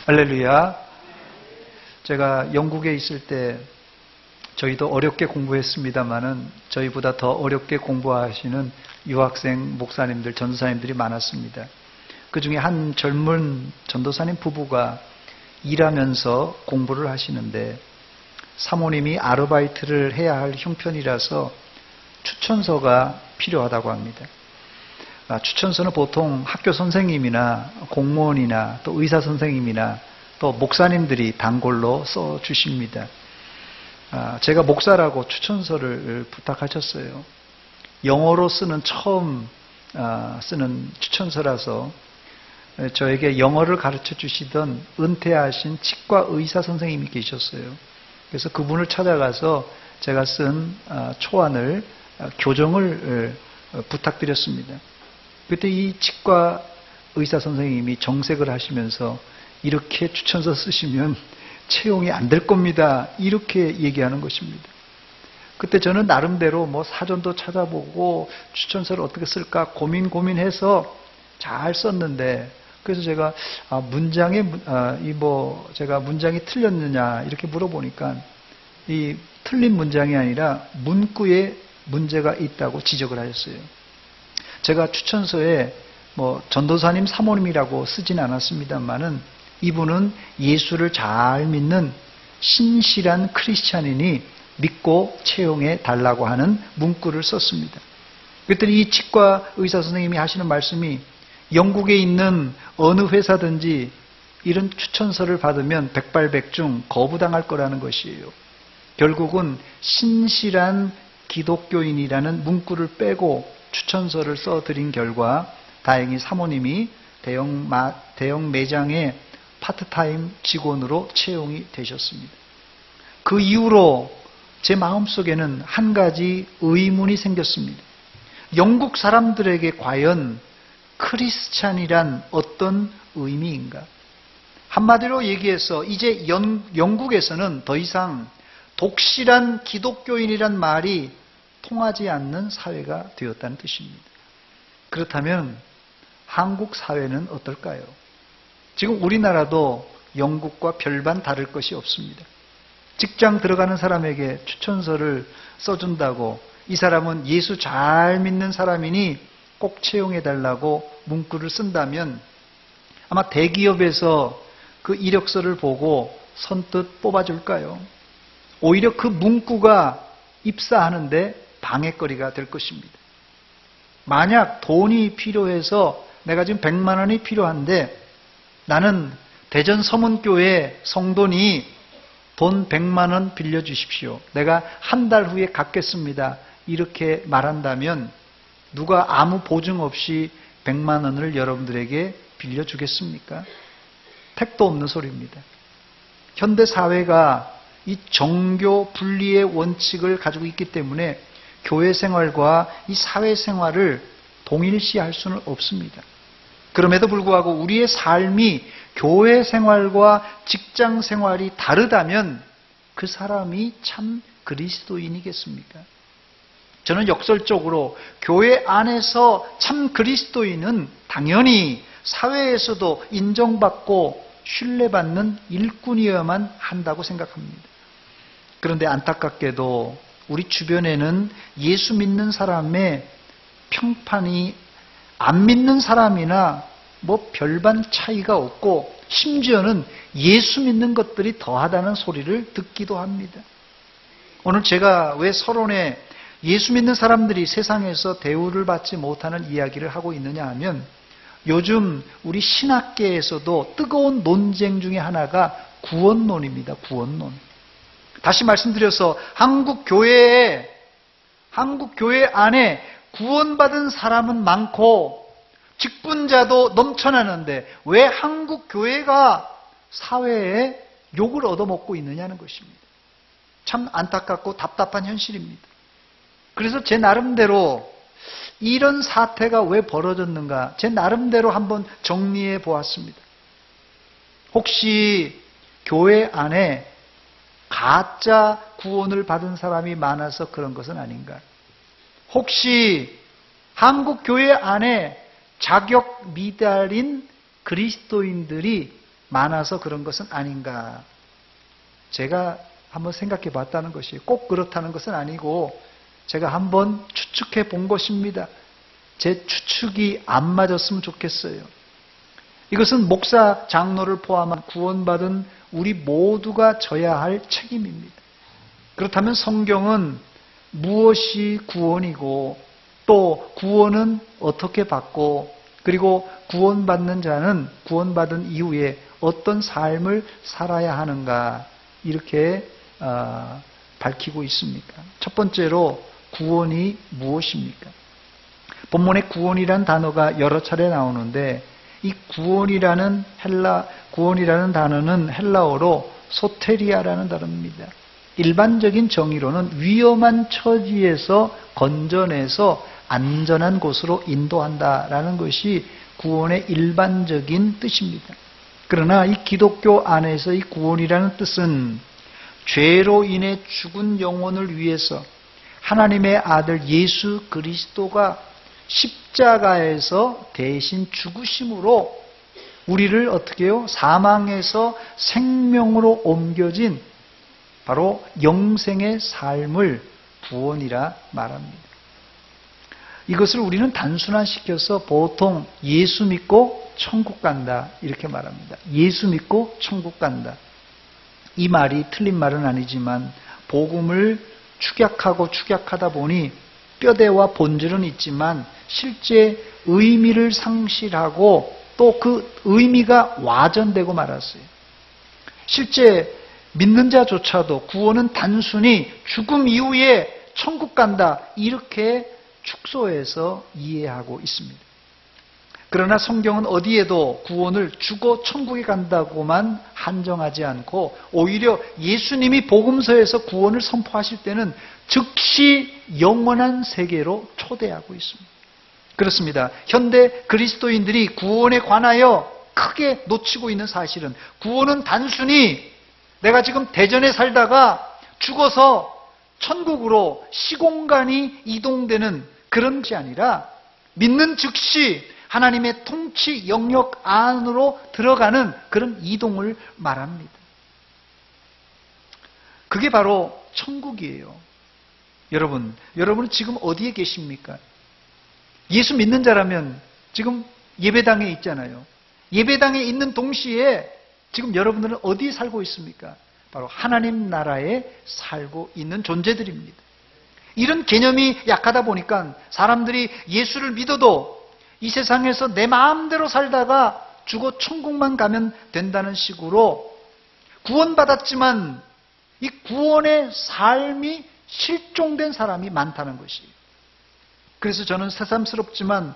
할렐루야. 제가 영국에 있을 때 저희도 어렵게 공부했습니다마는 저희보다 더 어렵게 공부하시는 유학생 목사님들, 전도사님들이 많았습니다. 그 중에 한 젊은 전도사님 부부가 일하면서 공부를 하시는데 사모님이 아르바이트를 해야 할 형편이라서 추천서가 필요하다고 합니다. 추천서는 보통 학교 선생님이나 공무원이나 또 의사 선생님이나 또 목사님들이 단골로 써주십니다. 제가 목사라고 추천서를 부탁하셨어요. 영어로 쓰는 처음 쓰는 추천서라서 저에게 영어를 가르쳐 주시던 은퇴하신 치과 의사 선생님이 계셨어요. 그래서 그분을 찾아가서 제가 쓴 초안을 교정을 부탁드렸습니다. 그때 이 치과 의사 선생님이 정색을 하시면서 이렇게 추천서 쓰시면 채용이 안 될 겁니다. 이렇게 얘기하는 것입니다. 그때 저는 나름대로 뭐 사전도 찾아보고 추천서를 어떻게 쓸까 고민해서 잘 썼는데, 그래서 제가 제가 문장이 틀렸느냐 이렇게 물어보니까 이 틀린 문장이 아니라 문구에 문제가 있다고 지적을 하셨어요. 제가 추천서에 뭐 전도사님 사모님이라고 쓰진 않았습니다만은 이분은 예수를 잘 믿는 신실한 크리스찬이니 믿고 채용해 달라고 하는 문구를 썼습니다. 그랬더니 이 치과 의사 선생님이 하시는 말씀이 영국에 있는 어느 회사든지 이런 추천서를 받으면 백발백중 거부당할 거라는 것이에요. 결국은 신실한 기독교인이라는 문구를 빼고 추천서를 써드린 결과 다행히 사모님이 대형 매장의 파트타임 직원으로 채용이 되셨습니다. 그 이후로 제 마음속에는 한 가지 의문이 생겼습니다. 영국 사람들에게 과연 크리스찬이란 어떤 의미인가? 한마디로 얘기해서 이제 영국에서는 더 이상 독실한 기독교인이란 말이 통하지 않는 사회가 되었다는 뜻입니다. 그렇다면 한국 사회는 어떨까요? 지금 우리나라도 영국과 별반 다를 것이 없습니다. 직장 들어가는 사람에게 추천서를 써준다고 이 사람은 예수 잘 믿는 사람이니 꼭 채용해달라고 문구를 쓴다면 아마 대기업에서 그 이력서를 보고 선뜻 뽑아줄까요? 오히려 그 문구가 입사하는데 방해거리가 될 것입니다. 만약 돈이 필요해서 내가 지금 100만 원이 필요한데 나는 대전 서문교회 성도니 돈 100만 원 빌려주십시오. 내가 한 달 후에 갚겠습니다. 이렇게 말한다면 누가 아무 보증 없이 100만 원을 여러분들에게 빌려주겠습니까? 택도 없는 소리입니다. 현대 사회가 이 정교 분리의 원칙을 가지고 있기 때문에 교회 생활과 이 사회 생활을 동일시할 수는 없습니다. 그럼에도 불구하고 우리의 삶이 교회 생활과 직장 생활이 다르다면 그 사람이 참 그리스도인이겠습니까? 저는 역설적으로 교회 안에서 참 그리스도인은 당연히 사회에서도 인정받고 신뢰받는 일꾼이어야만 한다고 생각합니다. 그런데 안타깝게도 우리 주변에는 예수 믿는 사람의 평판이 안 믿는 사람이나 뭐 별반 차이가 없고 심지어는 예수 믿는 것들이 더하다는 소리를 듣기도 합니다. 오늘 제가 왜 서론에 예수 믿는 사람들이 세상에서 대우를 받지 못하는 이야기를 하고 있느냐 하면 요즘 우리 신학계에서도 뜨거운 논쟁 중에 하나가 구원론입니다. 구원론. 다시 말씀드려서 한국 교회 안에 구원받은 사람은 많고 직분자도 넘쳐나는데 왜 한국 교회가 사회에 욕을 얻어먹고 있느냐는 것입니다. 참 안타깝고 답답한 현실입니다. 그래서 제 나름대로 이런 사태가 왜 벌어졌는가 제 나름대로 한번 정리해 보았습니다. 혹시 교회 안에 가짜 구원을 받은 사람이 많아서 그런 것은 아닌가? 혹시 한국 교회 안에 자격 미달인 그리스도인들이 많아서 그런 것은 아닌가. 제가 한번 생각해 봤다는 것이 꼭 그렇다는 것은 아니고 제가 한번 추측해 본 것입니다. 제 추측이 안 맞았으면 좋겠어요. 이것은 목사, 장로를 포함한 구원받은 우리 모두가 져야 할 책임입니다. 그렇다면 성경은 무엇이 구원이고 또 구원은 어떻게 받고 그리고 구원받는 자는 구원받은 이후에 어떤 삶을 살아야 하는가 이렇게 밝히고 있습니까? 첫 번째로 구원이 무엇입니까? 본문에 구원이라는 단어가 여러 차례 나오는데 이 구원이라는 단어는 헬라어로 소테리아라는 단어입니다. 일반적인 정의로는 위험한 처지에서 건져내서 안전한 곳으로 인도한다라는 것이 구원의 일반적인 뜻입니다. 그러나 이 기독교 안에서 이 구원이라는 뜻은 죄로 인해 죽은 영혼을 위해서 하나님의 아들 예수 그리스도가 십자가에서 대신 죽으심으로 우리를 어떻게 해요? 사망에서 생명으로 옮겨진 바로 영생의 삶을 구원이라 말합니다. 이것을 우리는 단순화시켜서 보통 예수 믿고 천국 간다 이렇게 말합니다. 예수 믿고 천국 간다. 이 말이 틀린 말은 아니지만 복음을 축약하다 보니 뼈대와 본질은 있지만 실제 의미를 상실하고 또 그 의미가 와전되고 말았어요. 실제 믿는 자조차도 구원은 단순히 죽음 이후에 천국 간다 이렇게 축소해서 이해하고 있습니다. 그러나 성경은 어디에도 구원을 죽어 천국에 간다고만 한정하지 않고 오히려 예수님이 복음서에서 구원을 선포하실 때는 즉시 영원한 세계로 초대하고 있습니다. 그렇습니다. 현대 그리스도인들이 구원에 관하여 크게 놓치고 있는 사실은 구원은 단순히 내가 지금 대전에 살다가 죽어서 천국으로 시공간이 이동되는 그런 것이 아니라 믿는 즉시 하나님의 통치 영역 안으로 들어가는 그런 이동을 말합니다. 그게 바로 천국이에요. 여러분은 지금 어디에 계십니까? 예수 믿는 자라면 지금 예배당에 있잖아요. 예배당에 있는 동시에 지금 여러분들은 어디에 살고 있습니까? 바로 하나님 나라에 살고 있는 존재들입니다. 이런 개념이 약하다 보니까 사람들이 예수를 믿어도 이 세상에서 내 마음대로 살다가 죽어 천국만 가면 된다는 식으로 구원받았지만 이 구원의 삶이 실종된 사람이 많다는 것이에요. 그래서 저는 새삼스럽지만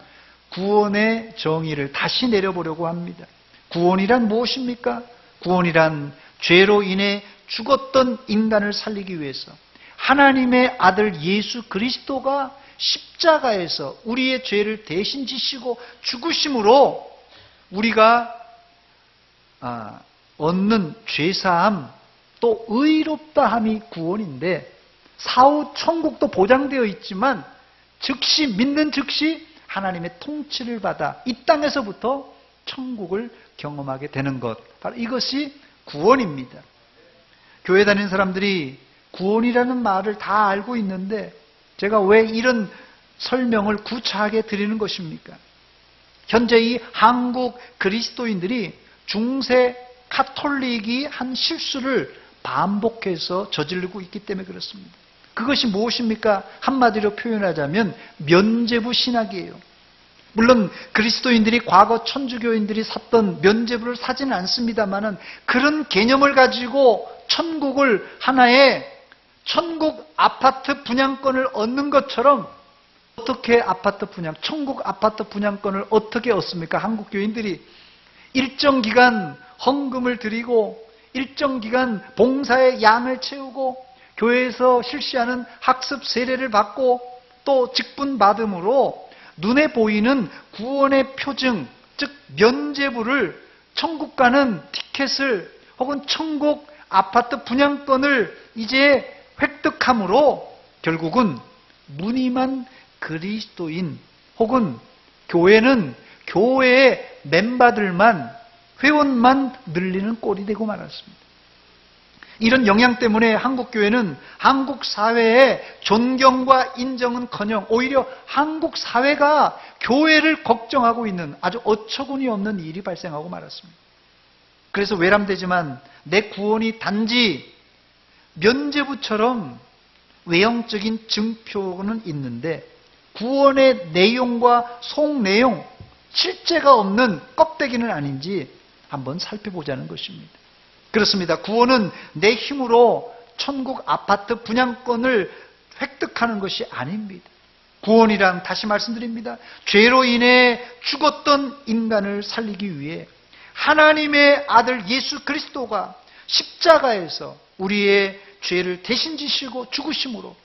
구원의 정의를 다시 내려보려고 합니다. 구원이란 무엇입니까? 구원이란 죄로 인해 죽었던 인간을 살리기 위해서 하나님의 아들 예수 그리스도가 십자가에서 우리의 죄를 대신 지시고 죽으심으로 우리가 얻는 죄사함 또 의롭다함이 구원인데 사후 천국도 보장되어 있지만 즉시 믿는 즉시 하나님의 통치를 받아 이 땅에서부터 천국을 경험하게 되는 것 바로 이것이 구원입니다. 교회 다니는 사람들이 구원이라는 말을 다 알고 있는데 제가 왜 이런 설명을 구차하게 드리는 것입니까? 현재 이 한국 그리스도인들이 중세 카톨릭이 한 실수를 반복해서 저지르고 있기 때문에 그렇습니다. 그것이 무엇입니까? 한마디로 표현하자면 면죄부 신학이에요. 물론 그리스도인들이 과거 천주교인들이 샀던 면죄부를 사지는 않습니다만은 그런 개념을 가지고 천국을 하나의 천국 아파트 분양권을 얻는 것처럼 어떻게 천국 아파트 분양권을 어떻게 얻습니까? 한국 교인들이 일정 기간 헌금을 드리고 일정 기간 봉사의 양을 채우고 교회에서 실시하는 학습 세례를 받고 또 직분 받음으로 눈에 보이는 구원의 표징, 즉 면죄부를 천국 가는 티켓을 혹은 천국 아파트 분양권을 이제 획득함으로 결국은 무늬만 그리스도인 혹은 교회는 교회의 멤버들만 회원만 늘리는 꼴이 되고 말았습니다. 이런 영향 때문에 한국교회는 한국 사회의 존경과 인정은커녕 오히려 한국 사회가 교회를 걱정하고 있는 아주 어처구니 없는 일이 발생하고 말았습니다. 그래서 외람되지만 내 구원이 단지 면죄부처럼 외형적인 증표는 있는데 구원의 내용과 속내용, 실제가 없는 껍데기는 아닌지 한번 살펴보자는 것입니다. 그렇습니다. 구원은 내 힘으로 천국 아파트 분양권을 획득하는 것이 아닙니다. 구원이란 다시 말씀드립니다. 죄로 인해 죽었던 인간을 살리기 위해 하나님의 아들 예수 그리스도가 십자가에서 우리의 죄를 대신 지시고 죽으심으로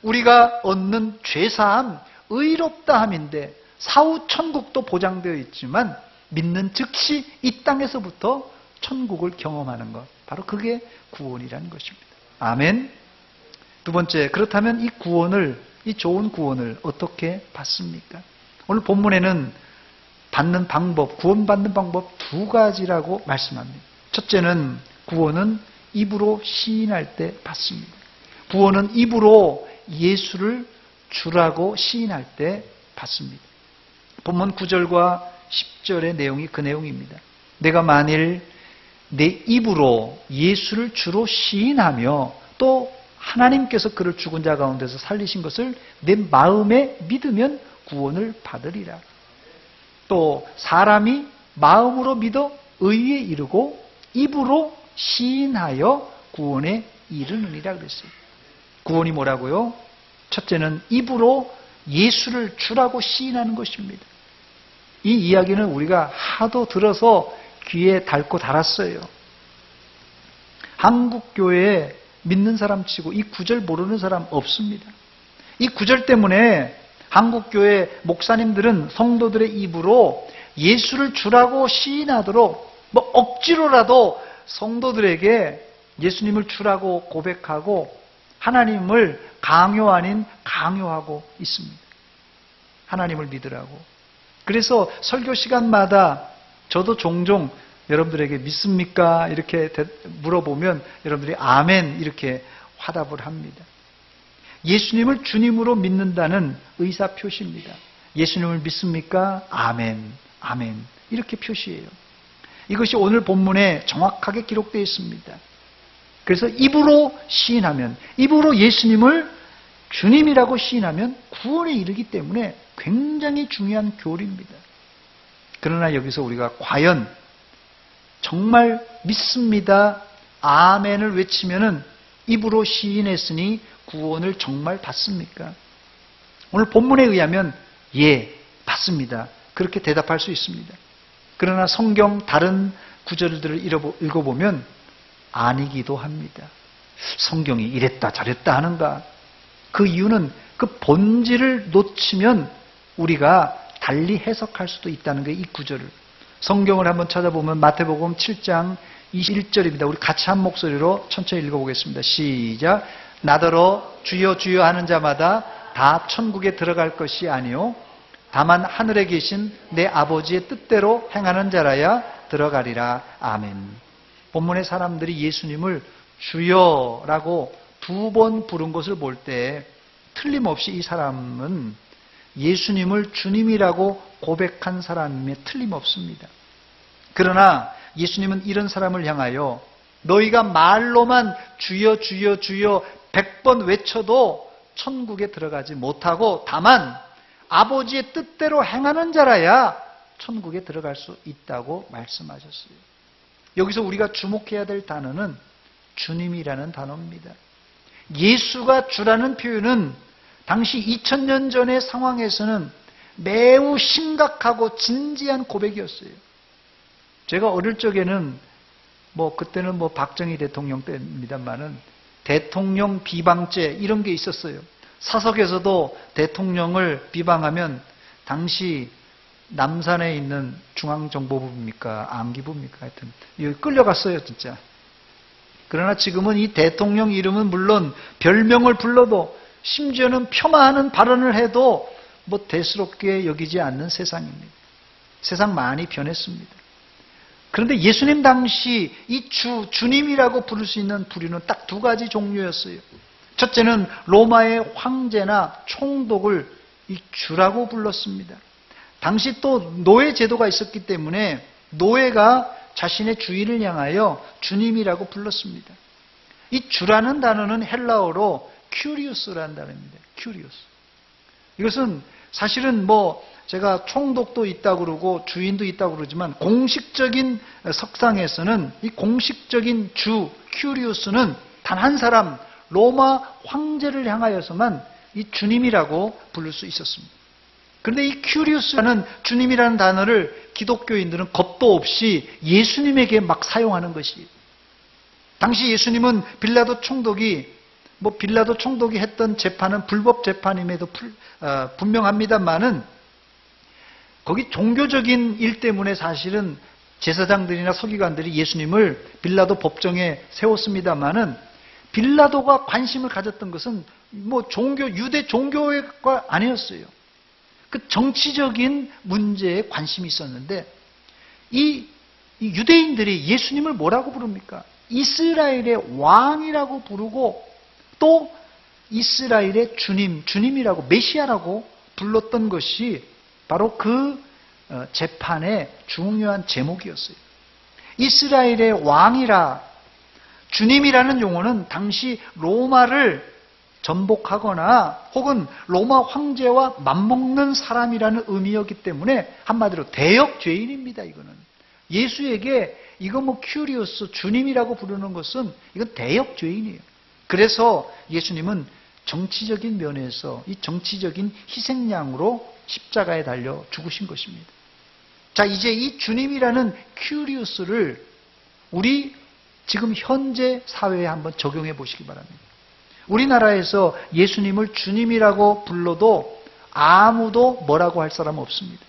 우리가 얻는 죄사함, 의롭다함인데 사후 천국도 보장되어 있지만 믿는 즉시 이 땅에서부터 천국을 경험하는 것, 바로 그게 구원이라는 것입니다. 아멘. 두 번째, 그렇다면 이 구원을, 이 좋은 구원을 어떻게 받습니까? 오늘 본문에는 받는 방법, 구원받는 방법 두 가지라고 말씀합니다. 첫째는 구원은 입으로 시인할 때 받습니다. 구원은 입으로 예수를 주라고 시인할 때 받습니다. 본문 9절과 10절의 내용이 그 내용입니다. 내가 만일 내 입으로 예수를 주로 시인하며 또 하나님께서 그를 죽은 자 가운데서 살리신 것을 내 마음에 믿으면 구원을 받으리라. 또 사람이 마음으로 믿어 의에 이르고 입으로 시인하여 구원에 이르느니라 그랬어요. 구원이 뭐라고요? 첫째는 입으로 예수를 주라고 시인하는 것입니다. 이 이야기는 우리가 하도 들어서 귀에 닳고 닳았어요. 한국교회에 믿는 사람 치고 이 구절 모르는 사람 없습니다. 이 구절 때문에 한국교회 목사님들은 성도들의 입으로 예수를 주라고 시인하도록 억지로라도 성도들에게 예수님을 주라고 고백하고 하나님을 강요 아닌 강요하고 있습니다. 하나님을 믿으라고. 그래서 설교 시간마다 저도 종종 여러분들에게 믿습니까? 이렇게 물어보면 여러분들이 아멘 이렇게 화답을 합니다. 예수님을 주님으로 믿는다는 의사표시입니다. 예수님을 믿습니까? 아멘, 아멘 이렇게 표시해요. 이것이 오늘 본문에 정확하게 기록되어 있습니다. 그래서 입으로 시인하면, 입으로 예수님을 주님이라고 시인하면 구원에 이르기 때문에 굉장히 중요한 교리입니다. 그러나 여기서 우리가 과연 정말 믿습니다, 아멘을 외치면은 입으로 시인했으니 구원을 정말 받습니까? 오늘 본문에 의하면 예, 받습니다. 그렇게 대답할 수 있습니다. 그러나 성경 다른 구절들을 읽어보면 아니기도 합니다. 성경이 이랬다 저랬다 하는가? 그 이유는 그 본질을 놓치면 우리가 달리 해석할 수도 있다는 게 이 구절을. 성경을 한번 찾아보면 마태복음 7장 21절입니다. 우리 같이 한 목소리로 천천히 읽어보겠습니다. 시작. 나더러 주여 주여 하는 자마다 다 천국에 들어갈 것이 아니요 다만 하늘에 계신 내 아버지의 뜻대로 행하는 자라야 들어가리라. 아멘. 본문의 사람들이 예수님을 주여라고 2번 부른 것을 볼 때 틀림없이 이 사람은 예수님을 주님이라고 고백한 사람임에 틀림없습니다. 그러나 예수님은 이런 사람을 향하여 너희가 말로만 주여 주여 주여 100번 외쳐도 천국에 들어가지 못하고 다만 아버지의 뜻대로 행하는 자라야 천국에 들어갈 수 있다고 말씀하셨어요. 여기서 우리가 주목해야 될 단어는 주님이라는 단어입니다. 예수가 주라는 표현은 당시 2000년 전의 상황에서는 매우 심각하고 진지한 고백이었어요. 제가 어릴 적에는 그때는 박정희 대통령 때입니다만은 대통령 비방죄 이런 게 있었어요. 사석에서도 대통령을 비방하면 당시 남산에 있는 중앙정보부입니까? 암기부입니까? 하여튼 여기 끌려갔어요, 진짜. 그러나 지금은 이 대통령 이름은 물론 별명을 불러도 심지어는 폄하하는 발언을 해도 대수롭게 여기지 않는 세상입니다. 세상 많이 변했습니다. 그런데 예수님 당시 이 주님이라고 부를 수 있는 부류는 딱 두 가지 종류였어요. 첫째는 로마의 황제나 총독을 이 주라고 불렀습니다. 당시 또 노예 제도가 있었기 때문에 노예가 자신의 주인을 향하여 주님이라고 불렀습니다. 이 주라는 단어는 헬라어로 큐리우스라는 단어입니다. 큐리우스. 이것은 사실은 제가 총독도 있다고 그러고 주인도 있다고 그러지만 공식적인 석상에서는 이 공식적인 주 큐리우스는 단 한 사람 로마 황제를 향하여서만 이 주님이라고 부를 수 있었습니다. 그런데 이 큐리우스라는 주님이라는 단어를 기독교인들은 겁도 없이 예수님에게 막 사용하는 것이, 당시 예수님은 빌라도 총독이 했던 재판은 불법 재판임에도 분명합니다만은 거기 종교적인 일 때문에 사실은 제사장들이나 서기관들이 예수님을 빌라도 법정에 세웠습니다만은 빌라도가 관심을 가졌던 것은 유대 종교가 아니었어요. 그 정치적인 문제에 관심이 있었는데 이 유대인들이 예수님을 뭐라고 부릅니까? 이스라엘의 왕이라고 부르고 또 이스라엘의 주님이라고 메시아라고 불렀던 것이 바로 그 재판의 중요한 제목이었어요. 이스라엘의 왕이라, 주님이라는 용어는 당시 로마를 전복하거나 혹은 로마 황제와 맞먹는 사람이라는 의미였기 때문에 한마디로 대역 죄인입니다. 이거는 예수에게 큐리오스 주님이라고 부르는 것은 이건 대역 죄인이에요. 그래서 예수님은 정치적인 면에서 이 정치적인 희생양으로 십자가에 달려 죽으신 것입니다. 자, 이제 이 주님이라는 큐리오스를 우리 지금 현재 사회에 한번 적용해 보시기 바랍니다. 우리나라에서 예수님을 주님이라고 불러도 아무도 뭐라고 할 사람은 없습니다.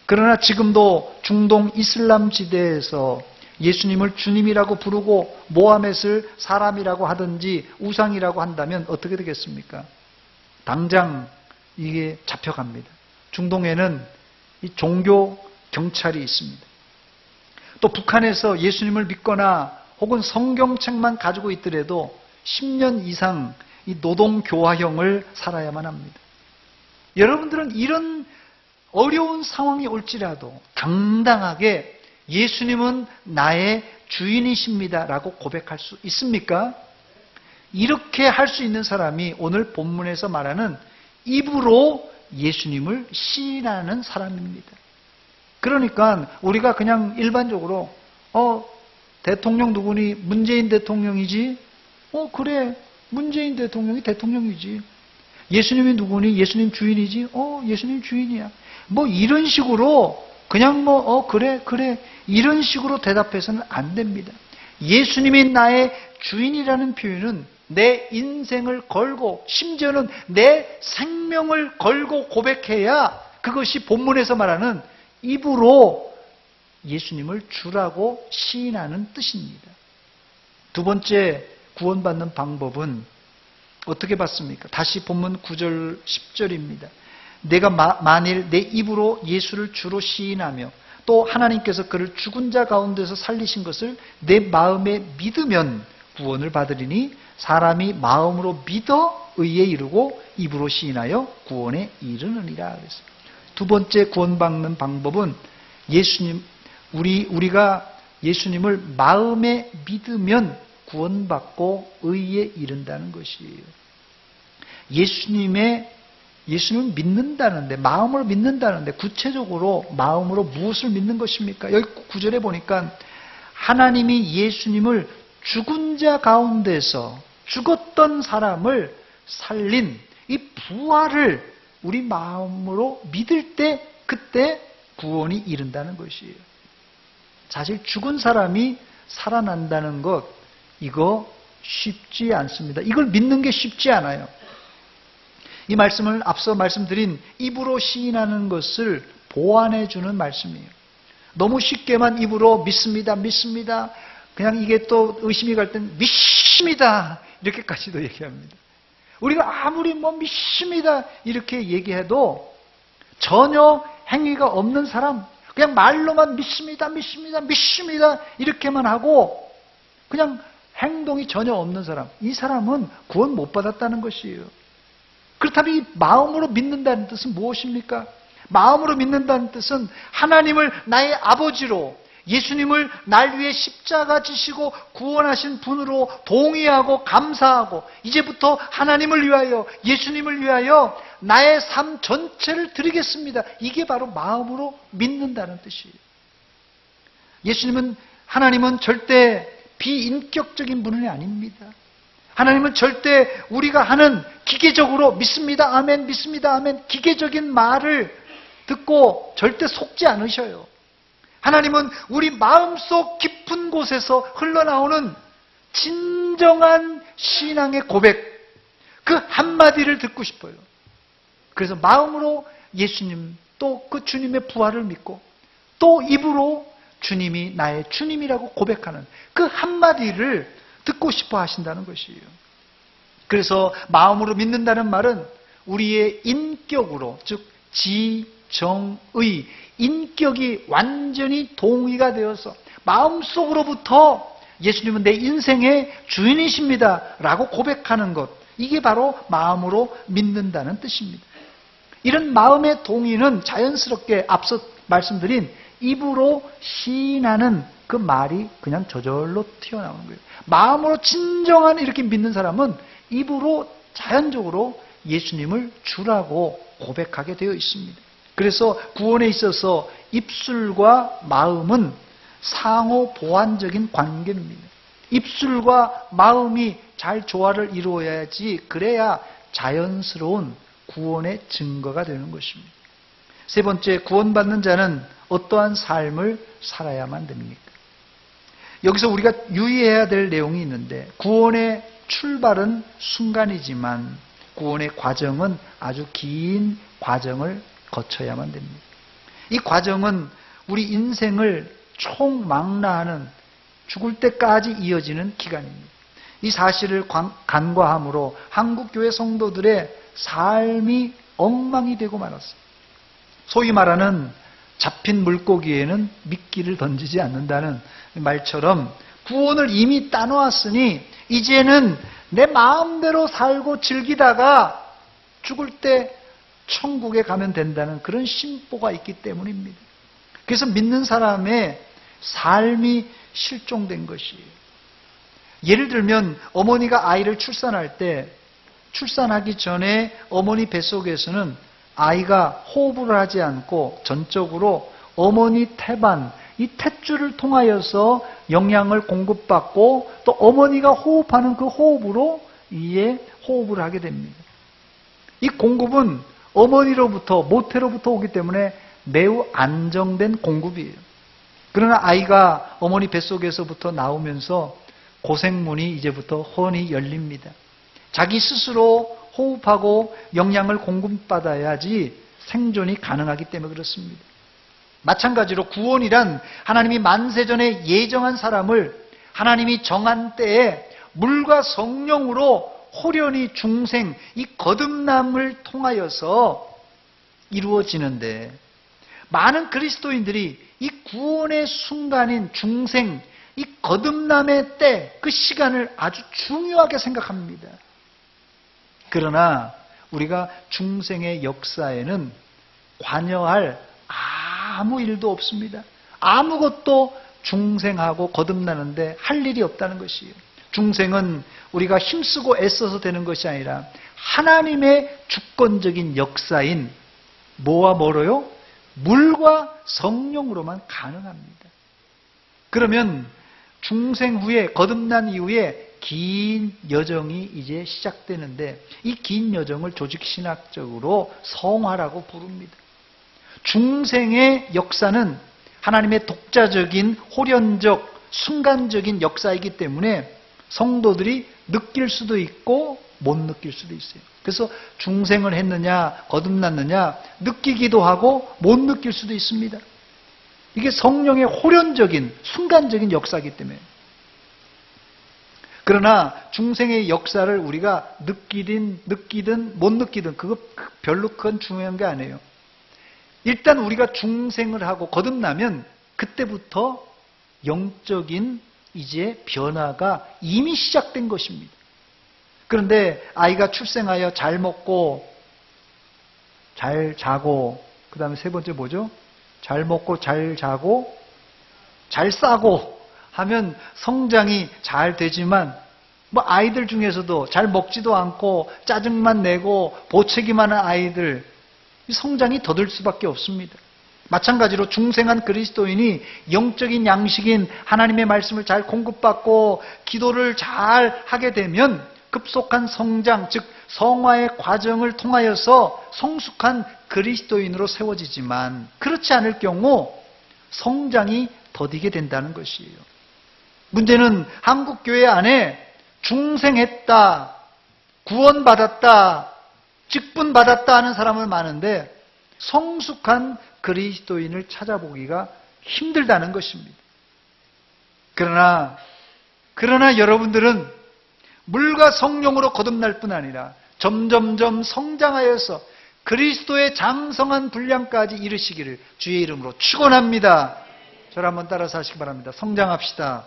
그러나 지금도 중동 이슬람 지대에서 예수님을 주님이라고 부르고 모하멧을 사람이라고 하든지 우상이라고 한다면 어떻게 되겠습니까? 당장 이게 잡혀갑니다. 중동에는 이 종교 경찰이 있습니다. 또 북한에서 예수님을 믿거나 혹은 성경책만 가지고 있더라도 10년 이상 이 노동교화형을 살아야만 합니다. 여러분들은 이런 어려운 상황이 올지라도 당당하게 예수님은 나의 주인이십니다 라고 고백할 수 있습니까? 이렇게 할 수 있는 사람이 오늘 본문에서 말하는 입으로 예수님을 시인하는 사람입니다. 그러니까 우리가 그냥 일반적으로 대통령 누구니? 문재인 대통령이지? 그래, 문재인 대통령이 대통령이지. 예수님이 누구니? 예수님 주인이지? 예수님 주인이야. 이런 식으로 그냥 그래 이런 식으로 대답해서는 안 됩니다. 예수님이 나의 주인이라는 표현은 내 인생을 걸고 심지어는 내 생명을 걸고 고백해야 그것이 본문에서 말하는 입으로 예수님을 주라고 시인하는 뜻입니다. 두 번째 구원받는 방법은 어떻게 받습니까? 다시 본문 9절 10절입니다. 내가 만일 내 입으로 예수를 주로 시인하며 또 하나님께서 그를 죽은 자 가운데서 살리신 것을 내 마음에 믿으면 구원을 받으리니 사람이 마음으로 믿어 의에 이르고 입으로 시인하여 구원에 이르느니라. 그랬어요. 두 번째 구원받는 방법은 우리가 예수님을 마음에 믿으면 구원받고 의에 이른다는 것이에요. 예수님을 믿는다는데, 마음으로 믿는다는데 구체적으로 마음으로 무엇을 믿는 것입니까? 여기 9절에 보니까 하나님이 예수님을 죽은 자 가운데서 죽었던 사람을 살린 이 부활을 우리 마음으로 믿을 때 그때 구원이 이른다는 것이에요. 사실 죽은 사람이 살아난다는 것, 이거 쉽지 않습니다. 이걸 믿는 게 쉽지 않아요. 이 말씀을 앞서 말씀드린 입으로 시인하는 것을 보완해 주는 말씀이에요. 너무 쉽게만 입으로 믿습니다. 그냥 이게 또 의심이 갈 땐 믿습니다. 이렇게까지도 얘기합니다. 우리가 아무리 믿습니다. 이렇게 얘기해도 전혀 행위가 없는 사람, 그냥 말로만 믿습니다, 믿습니다, 믿습니다 이렇게만 하고 그냥 행동이 전혀 없는 사람, 이 사람은 구원 못 받았다는 것이에요. 그렇다면 이 마음으로 믿는다는 뜻은 무엇입니까? 마음으로 믿는다는 뜻은 하나님을 나의 아버지로, 예수님을 날 위해 십자가 지시고 구원하신 분으로 동의하고 감사하고 이제부터 하나님을 위하여, 예수님을 위하여 나의 삶 전체를 드리겠습니다. 이게 바로 마음으로 믿는다는 뜻이에요. 하나님은 절대 비인격적인 분이 아닙니다. 하나님은 절대 우리가 하는 기계적으로 믿습니다, 아멘, 믿습니다, 아멘, 기계적인 말을 듣고 절대 속지 않으셔요. 하나님은 우리 마음속 깊은 곳에서 흘러나오는 진정한 신앙의 고백, 그 한마디를 듣고 싶어요. 그래서 마음으로 예수님, 또 그 주님의 부활을 믿고, 또 입으로 주님이 나의 주님이라고 고백하는 그 한마디를 듣고 싶어 하신다는 것이에요. 그래서 마음으로 믿는다는 말은 우리의 인격으로, 즉 지정의, 인격이 완전히 동의가 되어서 마음속으로부터 예수님은 내 인생의 주인이십니다 라고 고백하는 것, 이게 바로 마음으로 믿는다는 뜻입니다. 이런 마음의 동의는 자연스럽게 앞서 말씀드린 입으로 시인하는 그 말이 그냥 저절로 튀어나오는 거예요. 마음으로 진정한 이렇게 믿는 사람은 입으로 자연적으로 예수님을 주라고 고백하게 되어 있습니다. 그래서 구원에 있어서 입술과 마음은 상호 보완적인 관계입니다. 입술과 마음이 잘 조화를 이루어야지, 그래야 자연스러운 구원의 증거가 되는 것입니다. 세 번째, 구원받는 자는 어떠한 삶을 살아야만 됩니까? 여기서 우리가 유의해야 될 내용이 있는데, 구원의 출발은 순간이지만 구원의 과정은 아주 긴 과정을 거쳐야만 됩니다. 이 과정은 우리 인생을 총망라하는, 죽을 때까지 이어지는 기간입니다. 이 사실을 간과함으로 한국교회 성도들의 삶이 엉망이 되고 말았습니다. 소위 말하는 잡힌 물고기에는 미끼를 던지지 않는다는 말처럼 구원을 이미 따놓았으니 이제는 내 마음대로 살고 즐기다가 죽을 때 천국에 가면 된다는 그런 심보가 있기 때문입니다. 그래서 믿는 사람의 삶이 실종된 것이에요. 예를 들면 어머니가 아이를 출산할 때, 출산하기 전에 어머니 뱃속에서는 아이가 호흡을 하지 않고 전적으로 어머니 태반, 이 탯줄을 통하여서 영양을 공급받고 또 어머니가 호흡하는 그 호흡으로 이에 호흡을 하게 됩니다. 이 공급은 어머니로부터, 모태로부터 오기 때문에 매우 안정된 공급이에요. 그러나 아이가 어머니 뱃속에서부터 나오면서 고생문이 이제부터 훤히 열립니다. 자기 스스로 호흡하고 영양을 공급받아야지 생존이 가능하기 때문에 그렇습니다. 마찬가지로 구원이란 하나님이 만세전에 예정한 사람을 하나님이 정한 때에 물과 성령으로 호련히 중생, 이 거듭남을 통하여서 이루어지는데, 많은 그리스도인들이 이 구원의 순간인 중생, 이 거듭남의 때, 그 시간을 아주 중요하게 생각합니다. 그러나 우리가 중생의 역사에는 관여할 아무 일도 없습니다. 아무것도 중생하고 거듭나는데 할 일이 없다는 것이에요. 중생은 우리가 힘쓰고 애써서 되는 것이 아니라 하나님의 주권적인 역사인 뭐와 뭐로요? 물과 성령으로만 가능합니다. 그러면 중생 후에, 거듭난 이후에 긴 여정이 이제 시작되는데, 이 긴 여정을 조직신학적으로 성화라고 부릅니다. 중생의 역사는 하나님의 독자적인, 호련적, 순간적인 역사이기 때문에 성도들이 느낄 수도 있고 못 느낄 수도 있어요. 그래서 중생을 했느냐, 거듭났느냐, 느끼기도 하고 못 느낄 수도 있습니다. 이게 성령의 호련적인, 순간적인 역사이기 때문에. 그러나 중생의 역사를 우리가 느끼든 못 느끼든 그거 별로 큰 중요한 게 아니에요. 일단 우리가 중생을 하고 거듭나면 그때부터 영적인 이제 변화가 이미 시작된 것입니다. 그런데 아이가 출생하여 잘 먹고 잘 자고, 그 다음에 세 번째 뭐죠? 잘 먹고 잘 자고 잘 싸고 하면 성장이 잘 되지만, 뭐 아이들 중에서도 잘 먹지도 않고 짜증만 내고 보채기만 한 아이들, 성장이 더딜 수밖에 없습니다. 마찬가지로 중생한 그리스도인이 영적인 양식인 하나님의 말씀을 잘 공급받고 기도를 잘 하게 되면 급속한 성장, 즉 성화의 과정을 통하여서 성숙한 그리스도인으로 세워지지만, 그렇지 않을 경우 성장이 더디게 된다는 것이에요. 문제는 한국 교회 안에 중생했다, 구원받았다, 직분받았다 하는 사람은 많은데 성숙한 그리스도인을 찾아보기가 힘들다는 것입니다. 그러나 여러분들은 물과 성령으로 거듭날 뿐 아니라 점점점 성장하여서 그리스도의 장성한 분량까지 이르시기를 주의 이름으로 축원합니다. 저를 한번 따라서 하시기 바랍니다. 성장합시다.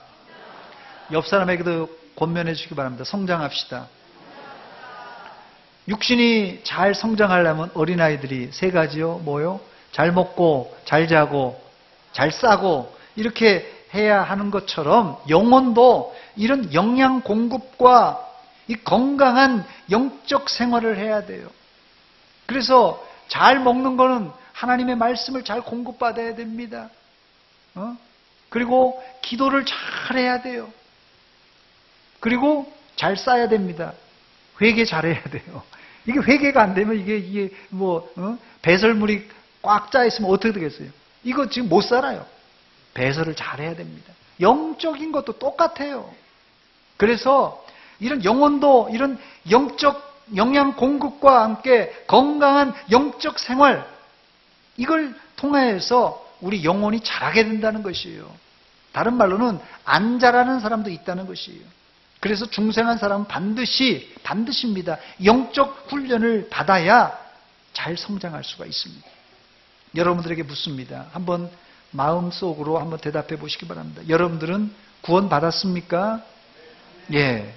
옆 사람에게도 권면해 주시기 바랍니다. 성장합시다. 육신이 잘 성장하려면 어린아이들이 세 가지요. 뭐요? 잘 먹고 잘 자고 잘 싸고 이렇게 해야 하는 것처럼 영혼도 이런 영양 공급과 이 건강한 영적 생활을 해야 돼요. 그래서 잘 먹는 거는 하나님의 말씀을 잘 공급받아야 됩니다. 그리고 기도를 잘 해야 돼요. 그리고 잘 싸야 됩니다. 회개 잘해야 돼요. 이게 회개가 안 되면 이게 배설물이 꽉 짜 있으면 어떻게 되겠어요? 이거 지금 못 살아요. 배설을 잘해야 됩니다. 영적인 것도 똑같아요. 그래서 이런 영혼도 이런 영적 영양 공급과 함께 건강한 영적 생활, 이걸 통해서 우리 영혼이 자라게 된다는 것이에요. 다른 말로는 안 자라는 사람도 있다는 것이에요. 그래서 중생한 사람은 반드시입니다. 영적 훈련을 받아야 잘 성장할 수가 있습니다. 여러분들에게 묻습니다. 한번 마음속으로 한번 대답해 보시기 바랍니다. 여러분들은 구원 받았습니까? 예.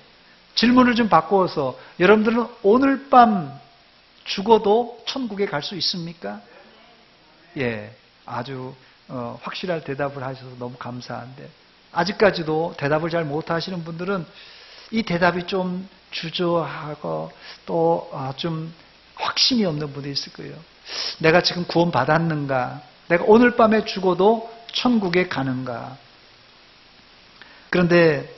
질문을 좀 바꾸어서 여러분들은 오늘 밤 죽어도 천국에 갈 수 있습니까? 예. 아주 확실한 대답을 하셔서 너무 감사한데, 아직까지도 대답을 잘 못하시는 분들은 이 대답이 좀 주저하고 또 좀 확신이 없는 분이 있을 거예요. 내가 지금 구원 받았는가? 내가 오늘 밤에 죽어도 천국에 가는가? 그런데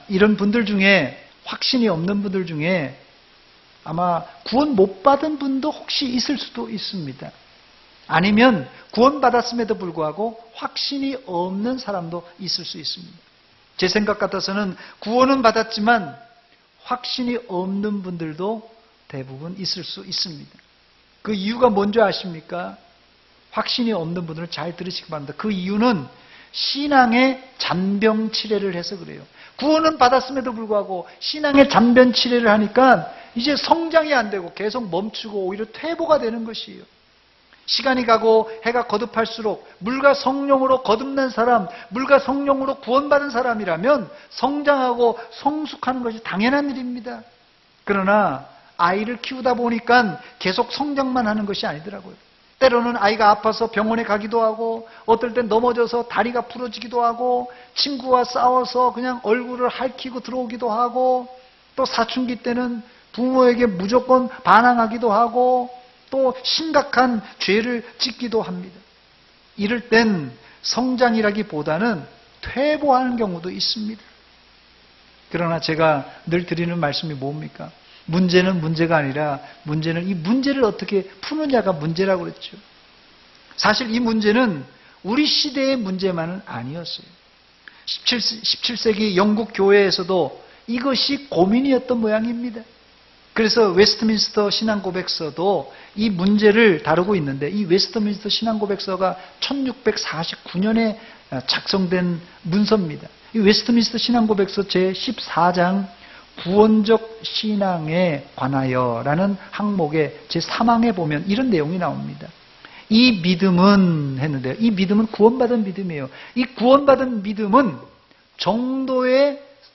이런 분들 중에, 확신이 없는 분들 중에 아마 구원 못 받은 분도 혹시 있을 수도 있습니다. 아니면 구원 받았음에도 불구하고 확신이 없는 사람도 있을 수 있습니다. 제 생각 같아서는 구원은 받았지만 확신이 없는 분들도 대부분 있을 수 있습니다. 그 이유가 뭔지 아십니까? 확신이 없는 분들은 잘 들으시기 바랍니다. 그 이유는 신앙의 잔병 치레를 해서 그래요. 구원은 받았음에도 불구하고 신앙의 잔병 치레를 하니까 이제 성장이 안 되고 계속 멈추고 오히려 퇴보가 되는 것이에요. 시간이 가고 해가 거듭할수록 물과 성령으로 거듭난 사람, 물과 성령으로 구원받은 사람이라면 성장하고 성숙하는 것이 당연한 일입니다. 그러나 아이를 키우다 보니까 계속 성장만 하는 것이 아니더라고요. 때로는 아이가 아파서 병원에 가기도 하고, 어떨 땐 넘어져서 다리가 부러지기도 하고, 친구와 싸워서 그냥 얼굴을 핥히고 들어오기도 하고, 또 사춘기 때는 부모에게 무조건 반항하기도 하고, 또 심각한 죄를 짓기도 합니다. 이럴 땐 성장이라기보다는 퇴보하는 경우도 있습니다. 그러나 제가 늘 드리는 말씀이 뭡니까? 문제는 문제가 아니라 문제는 이 문제를 어떻게 푸느냐가 문제라고 그랬죠. 사실 이 문제는 우리 시대의 문제만은 아니었어요. 17세기 영국 교회에서도 이것이 고민이었던 모양입니다. 그래서 웨스트민스터 신앙고백서도 이 문제를 다루고 있는데, 이 웨스트민스터 신앙고백서가 1649년에 작성된 문서입니다. 이 웨스트민스터 신앙고백서 제14장 구원적 신앙에 관하여라는 항목의 제3항에 보면 이런 내용이 나옵니다. 이 믿음은 했는데요. 이 믿음은 구원받은 믿음이에요. 이 구원받은 믿음은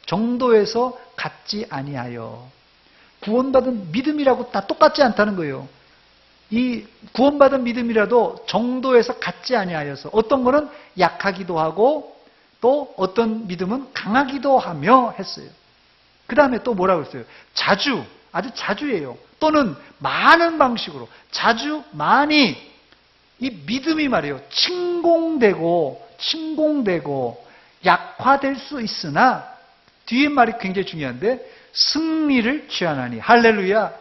정도에서 갖지 아니하여. 구원받은 믿음이라고 다 똑같지 않다는 거예요. 이 구원받은 믿음이라도 정도에서 갖지 아니하여서 어떤 거는 약하기도 하고 또 어떤 믿음은 강하기도 하며 했어요. 그 다음에 또 뭐라고 했어요? 자주, 아주 자주예요. 또는 많은 방식으로 자주 많이 이 믿음이 말이에요. 침공되고 약화될 수 있으나 뒤에 말이 굉장히 중요한데 승리를 취하나니. 할렐루야.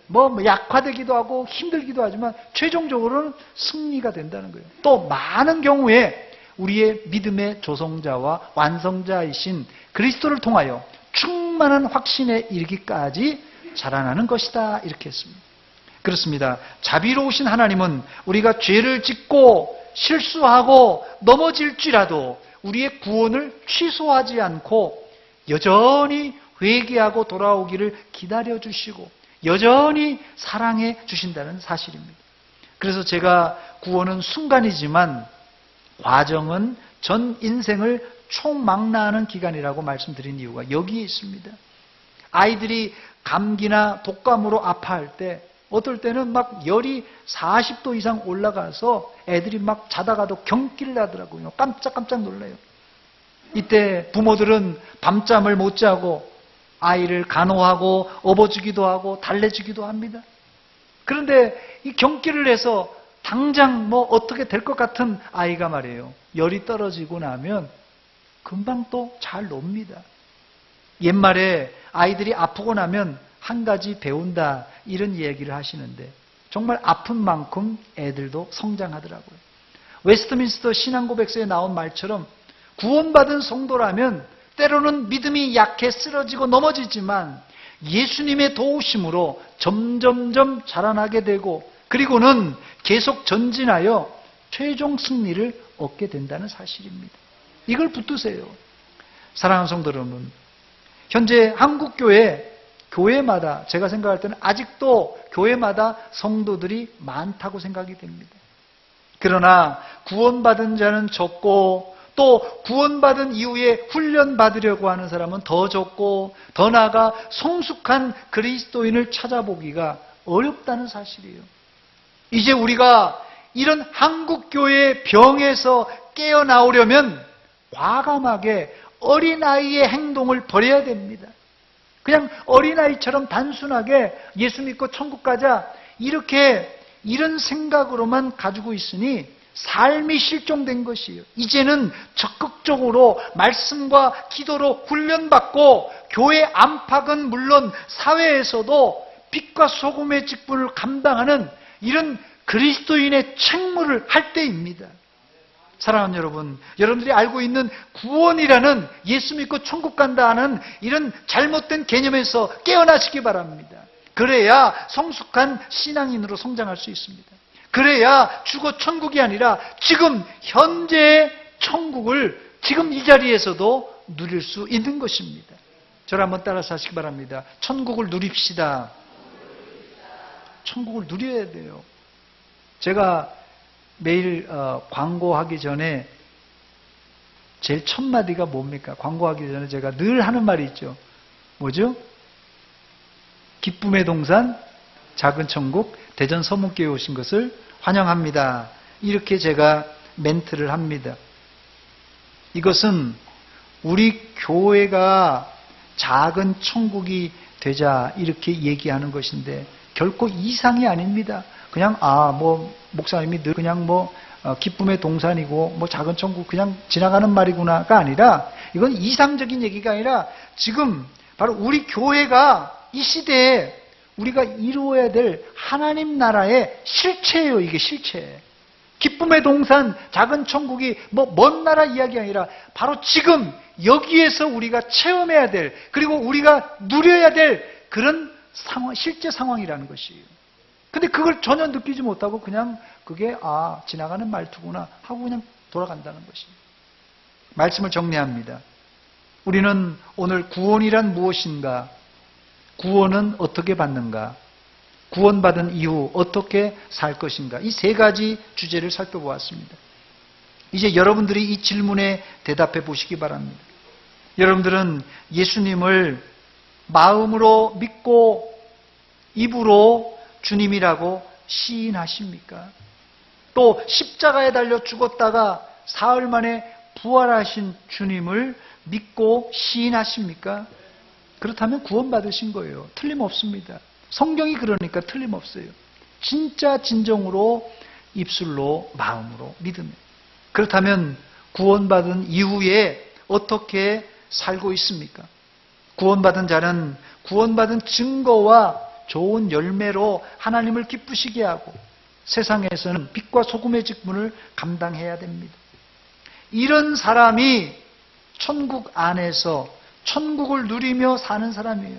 뭐 약화되기도 하고 힘들기도 하지만 최종적으로는 승리가 된다는 거예요. 또 많은 경우에 우리의 믿음의 조성자와 완성자이신 그리스도를 통하여 충만한 확신에 이르기까지 자라나는 것이다. 이렇게 했습니다. 그렇습니다. 자비로우신 하나님은 우리가 죄를 짓고 실수하고 넘어질지라도 우리의 구원을 취소하지 않고 여전히 회개하고 돌아오기를 기다려주시고 여전히 사랑해 주신다는 사실입니다. 그래서 제가 구원은 순간이지만 과정은 전 인생을 총망라하는 기간이라고 말씀드린 이유가 여기에 있습니다. 아이들이 감기나 독감으로 아파할 때 어떨 때는 막 열이 40도 이상 올라가서 애들이 막 자다가도 경기를 하더라고요. 깜짝깜짝 놀라요. 이때 부모들은 밤잠을 못 자고 아이를 간호하고 업어주기도 하고 달래주기도 합니다. 그런데 이 경기를 해서 당장 뭐 어떻게 될 것 같은 아이가 말이에요. 열이 떨어지고 나면 금방 또 잘 놉니다. 옛말에 아이들이 아프고 나면 한 가지 배운다 이런 얘기를 하시는데 정말 아픈 만큼 애들도 성장하더라고요. 웨스트민스터 신앙고백서에 나온 말처럼 구원받은 성도라면 때로는 믿음이 약해 쓰러지고 넘어지지만 예수님의 도우심으로 점점점 자라나게 되고 그리고는 계속 전진하여 최종 승리를 얻게 된다는 사실입니다. 이걸 붙드세요. 사랑하는 성도 여러분, 현재 교회마다 제가 생각할 때는 아직도 교회마다 성도들이 많다고 생각이 됩니다. 그러나 구원받은 자는 적고 또 구원받은 이후에 훈련받으려고 하는 사람은 더 적고 더 나아가 성숙한 그리스도인을 찾아보기가 어렵다는 사실이에요. 이제 우리가 이런 한국교회의 병에서 깨어나오려면 과감하게 어린아이의 행동을 버려야 됩니다. 그냥 어린아이처럼 단순하게 예수 믿고 천국 가자 이런 생각으로만 가지고 있으니 삶이 실종된 것이에요. 이제는 적극적으로 말씀과 기도로 훈련받고 교회 안팎은 물론 사회에서도 빛과 소금의 직분을 감당하는 이런 그리스도인의 책무를 할 때입니다. 사랑하는 여러분, 여러분들이 알고 있는 구원이라는 예수 믿고 천국 간다 하는 이런 잘못된 개념에서 깨어나시기 바랍니다. 그래야 성숙한 신앙인으로 성장할 수 있습니다. 그래야 죽어 천국이 아니라 지금 현재의 천국을 지금 이 자리에서도 누릴 수 있는 것입니다. 저를 한번 따라서 하시기 바랍니다. 천국을 누립시다. 천국을 누려야 돼요. 제가 매일 광고하기 전에 제일 첫 마디가 뭡니까? 광고하기 전에 제가 늘 하는 말이 있죠. 뭐죠? 기쁨의 동산, 작은 천국, 대전 서문교회에 오신 것을 환영합니다. 이렇게 제가 멘트를 합니다. 이것은 우리 교회가 작은 천국이 되자 이렇게 얘기하는 것인데 결코 이상이 아닙니다. 그냥 목사님이 늘 그냥 기쁨의 동산이고 작은 천국 그냥 지나가는 말이구나가 아니라 이건 이상적인 얘기가 아니라 지금 바로 우리 교회가 이 시대에 우리가 이루어야 될 하나님 나라의 실체예요. 이게 실체. 기쁨의 동산, 작은 천국이 먼 나라 이야기 아니라 바로 지금 여기에서 우리가 체험해야 될 그리고 우리가 누려야 될 그런 상황, 실제 상황이라는 것이에요. 근데 그걸 전혀 느끼지 못하고 그냥 그게 지나가는 말투구나 하고 그냥 돌아간다는 것입니다. 말씀을 정리합니다. 우리는 오늘 구원이란 무엇인가? 구원은 어떻게 받는가? 구원받은 이후 어떻게 살 것인가? 이 세 가지 주제를 살펴보았습니다. 이제 여러분들이 이 질문에 대답해 보시기 바랍니다. 여러분들은 예수님을 마음으로 믿고 입으로 주님이라고 시인하십니까? 또 십자가에 달려 죽었다가 사흘 만에 부활하신 주님을 믿고 시인하십니까? 그렇다면 구원받으신 거예요. 틀림없습니다. 성경이 그러니까 틀림없어요. 진짜 진정으로 입술로 마음으로 믿으면. 그렇다면 구원받은 이후에 어떻게 살고 있습니까? 구원받은 자는 구원받은 증거와 좋은 열매로 하나님을 기쁘시게 하고 세상에서는 빛과 소금의 직분을 감당해야 됩니다. 이런 사람이 천국 안에서 천국을 누리며 사는 사람이에요.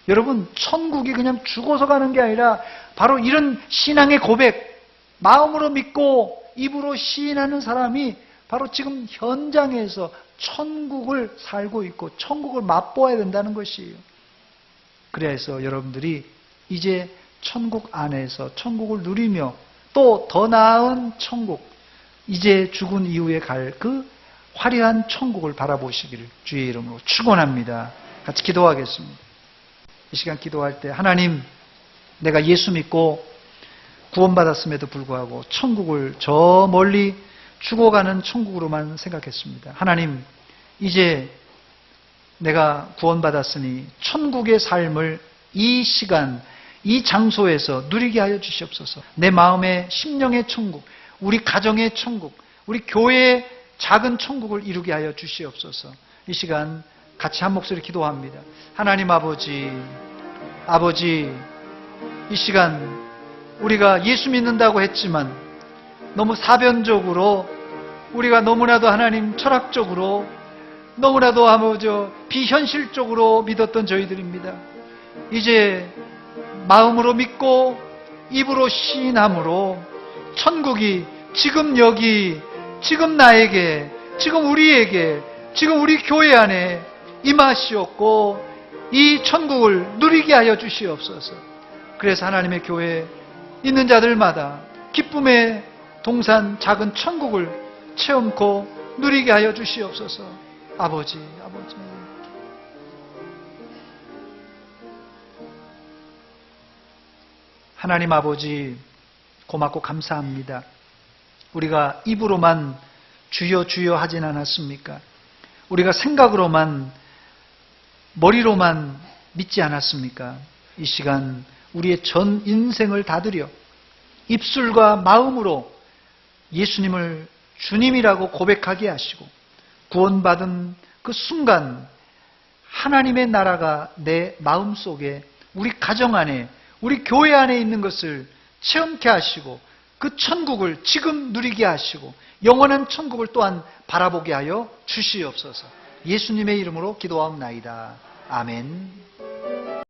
여러분, 천국이 그냥 죽어서 가는 게 아니라 바로 이런 신앙의 고백, 마음으로 믿고 입으로 시인하는 사람이 바로 지금 현장에서 천국을 살고 있고 천국을 맛보아야 된다는 것이에요. 그래서 여러분들이 이제 천국 안에서 천국을 누리며 또 더 나은 천국, 이제 죽은 이후에 갈 그 화려한 천국을 바라보시기를 주의 이름으로 축원합니다. 같이 기도하겠습니다. 이 시간 기도할 때 하나님, 내가 예수 믿고 구원받았음에도 불구하고 천국을 저 멀리 죽어가는 천국으로만 생각했습니다. 하나님, 이제 내가 구원받았으니 천국의 삶을 이 시간, 이 장소에서 누리게 하여 주시옵소서. 내 마음의 심령의 천국, 우리 가정의 천국, 우리 교회의 작은 천국을 이루게 하여 주시옵소서. 이 시간 같이 한 목소리 기도합니다. 하나님 아버지, 이 시간 우리가 예수 믿는다고 했지만 너무 사변적으로, 우리가 너무나도 하나님 철학적으로, 너무나도 비현실적으로 믿었던 저희들입니다. 이제 마음으로 믿고 입으로 시인함으로 천국이 지금 여기, 지금 나에게, 지금 우리에게, 지금 우리 교회 안에 임하시옵고 이 천국을 누리게 하여 주시옵소서. 그래서 하나님의 교회에 있는 자들마다 기쁨의 동산 작은 천국을 체험코 누리게 하여 주시옵소서. 아버지. 하나님 아버지, 고맙고 감사합니다. 우리가 입으로만 주여 주여 하진 않았습니까? 우리가 생각으로만, 머리로만 믿지 않았습니까? 이 시간 우리의 전 인생을 다들여 입술과 마음으로 예수님을 주님이라고 고백하게 하시고 구원받은 그 순간 하나님의 나라가 내 마음속에, 우리 가정 안에, 우리 교회 안에 있는 것을 체험케 하시고 그 천국을 지금 누리게 하시고 영원한 천국을 또한 바라보게 하여 주시옵소서. 예수님의 이름으로 기도하옵나이다. 아멘.